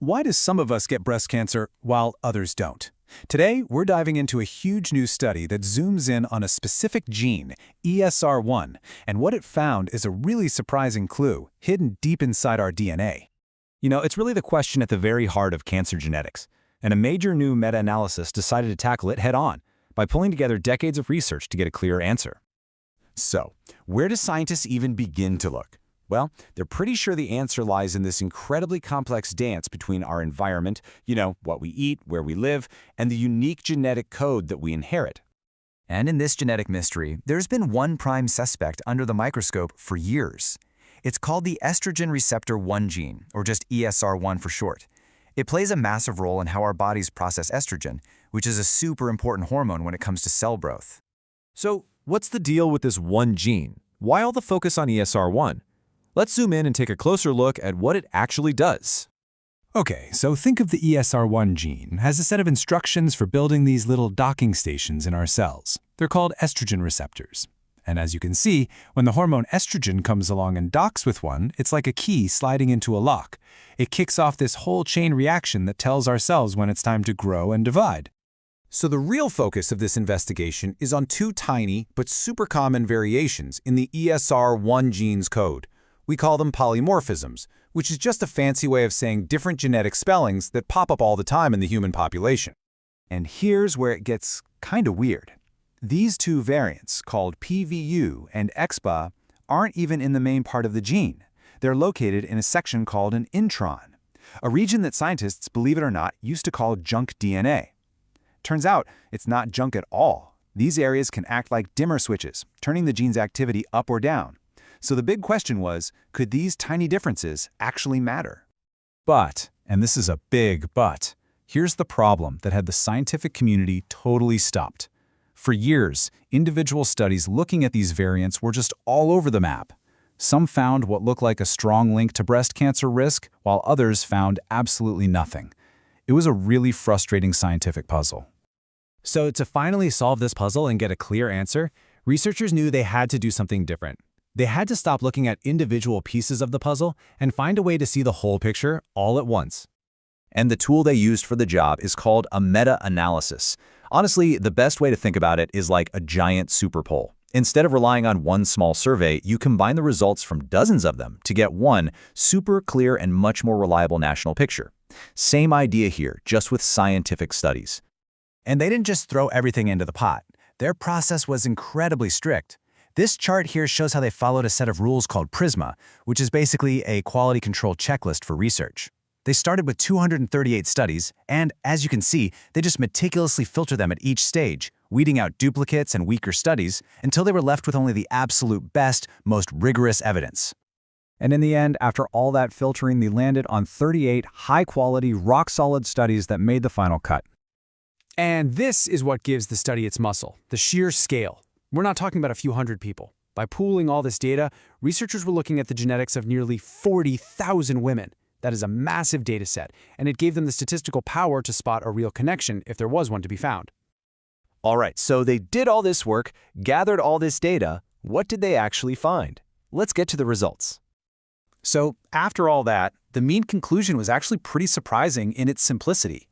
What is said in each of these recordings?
Why do some of us get breast cancer while others don't? Today, we're diving into a huge new study that zooms in on a specific gene, ESR1, and what it found is a really surprising clue hidden deep inside our DNA. You know, it's really the question at the very heart of cancer genetics, and a major new meta-analysis decided to tackle it head-on by pulling together decades of research to get a clear answer. So, where do scientists even begin to look? Well, they're pretty sure the answer lies in this incredibly complex dance between our environment, what we eat, where we live, and the unique genetic code that we inherit. And in this genetic mystery, there's been one prime suspect under the microscope for years. It's called the Estrogen Receptor 1 gene, or just ESR1 for short. It plays a massive role in how our bodies process estrogen, which is a super important hormone when it comes to cell growth. So, what's the deal with this one gene? Why all the focus on ESR1? Let's zoom in and take a closer look at what it actually does. Okay, so think of the ESR1 gene as a set of instructions for building these little docking stations in our cells. They're called estrogen receptors. And as you can see, when the hormone estrogen comes along and docks with one, it's like a key sliding into a lock. It kicks off this whole chain reaction that tells our cells when it's time to grow and divide. So the real focus of this investigation is on two tiny but super common variations in the ESR1 gene's code. We call them polymorphisms, which is just a fancy way of saying different genetic spellings that pop up all the time in the human population. And here's where it gets kind of weird. These two variants, called PVU and XbaI, aren't even in the main part of the gene. They're located in a section called an intron, a region that scientists, believe it or not, used to call junk DNA. Turns out it's not junk at all. These areas can act like dimmer switches, turning the gene's activity up or down. So the big question was, could these tiny differences actually matter? But, and this is a big but, here's the problem that had the scientific community totally stopped. For years, individual studies looking at these variants were just all over the map. Some found what looked like a strong link to breast cancer risk, while others found absolutely nothing. It was a really frustrating scientific puzzle. So to finally solve this puzzle and get a clear answer, researchers knew they had to do something different. They had to stop looking at individual pieces of the puzzle and find a way to see the whole picture all at once. And the tool they used for the job is called a meta-analysis. Honestly, the best way to think about it is like a giant super poll. Instead of relying on one small survey, you combine the results from dozens of them to get one super clear and much more reliable national picture. Same idea here, just with scientific studies. And they didn't just throw everything into the pot. Their process was incredibly strict. This chart here shows how they followed a set of rules called PRISMA, which is basically a quality control checklist for research. They started with 238 studies, and as you can see, they just meticulously filter them at each stage, weeding out duplicates and weaker studies until they were left with only the absolute best, most rigorous evidence. And in the end, after all that filtering, they landed on 38 high-quality, rock-solid studies that made the final cut. And this is what gives the study its muscle, the sheer scale. We're not talking about a few hundred people. By pooling all this data, researchers were looking at the genetics of nearly 40,000 women. That is a massive data set, and it gave them the statistical power to spot a real connection if there was one to be found. All right, so they did all this work, gathered all this data. What did they actually find? Let's get to the results. So after all that, the mean conclusion was actually pretty surprising in its simplicity.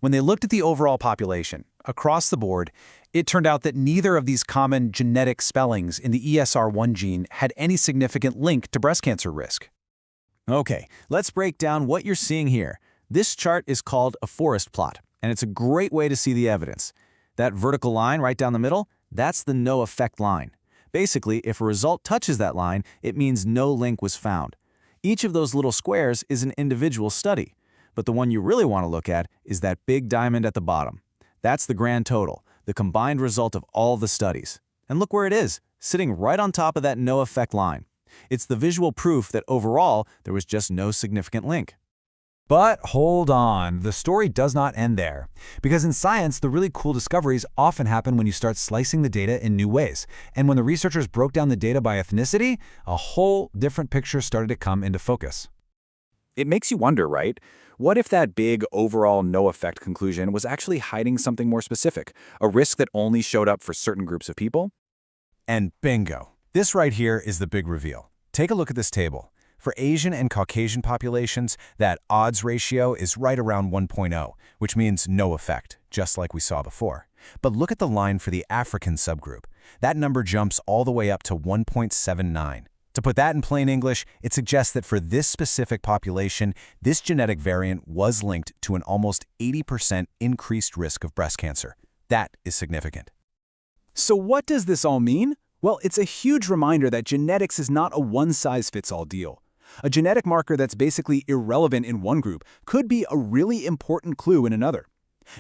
When they looked at the overall population, across the board, it turned out that neither of these common genetic spellings in the ESR1 gene had any significant link to breast cancer risk. Okay, let's break down what you're seeing here. This chart is called a forest plot, and it's a great way to see the evidence. That vertical line right down the middle, that's the no effect line. Basically, if a result touches that line, it means no link was found. Each of those little squares is an individual study, but the one you really want to look at is that big diamond at the bottom. That's the grand total, the combined result of all the studies. And look where it is, sitting right on top of that no effect line. It's the visual proof that overall, there was just no significant link. But hold on, the story does not end there. Because in science, the really cool discoveries often happen when you start slicing the data in new ways. And when the researchers broke down the data by ethnicity, a whole different picture started to come into focus. It makes you wonder, right? What if that big overall no-effect conclusion was actually hiding something more specific, a risk that only showed up for certain groups of people? And bingo. This right here is the big reveal. Take a look at this table. For Asian and Caucasian populations, that odds ratio is right around 1.0, which means no effect, just like we saw before. But look at the line for the African subgroup. That number jumps all the way up to 1.79. To put that in plain English, it suggests that for this specific population, this genetic variant was linked to an almost 80% increased risk of breast cancer. That is significant. So what does this all mean? Well, it's a huge reminder that genetics is not a one-size-fits-all deal. A genetic marker that's basically irrelevant in one group could be a really important clue in another.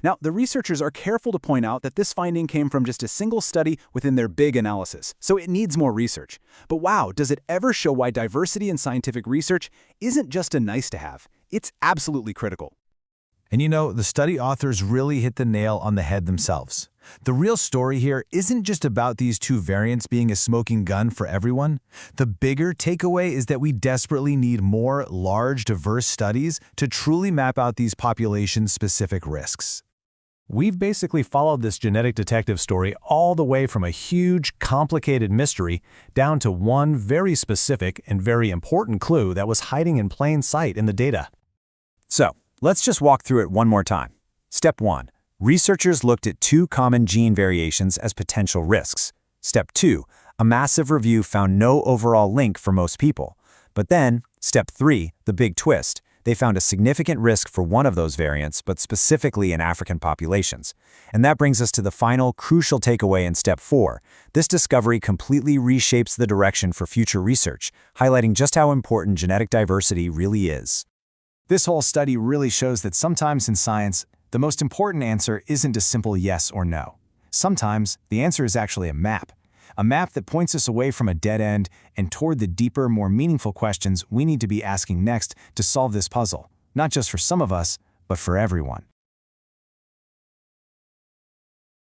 Now, the researchers are careful to point out that this finding came from just a single study within their big analysis, so it needs more research. But wow, does it ever show why diversity in scientific research isn't just a nice-to-have, it's absolutely critical. And you know, the study authors really hit the nail on the head themselves. The real story here isn't just about these two variants being a smoking gun for everyone. The bigger takeaway is that we desperately need more large, diverse studies to truly map out these population-specific risks. We've basically followed this genetic detective story all the way from a huge, complicated mystery down to one very specific and very important clue that was hiding in plain sight in the data. So, let's just walk through it one more time. Step 1. Researchers looked at two common gene variations as potential risks. Step 2. A massive review found no overall link for most people. But then, Step 3, the big twist, they found a significant risk for one of those variants, but specifically in African populations. And that brings us to the final, crucial takeaway in Step 4. This discovery completely reshapes the direction for future research, highlighting just how important genetic diversity really is. This whole study really shows that sometimes in science, the most important answer isn't a simple yes or no. Sometimes the answer is actually a map that points us away from a dead end and toward the deeper, more meaningful questions we need to be asking next to solve this puzzle, not just for some of us, but for everyone.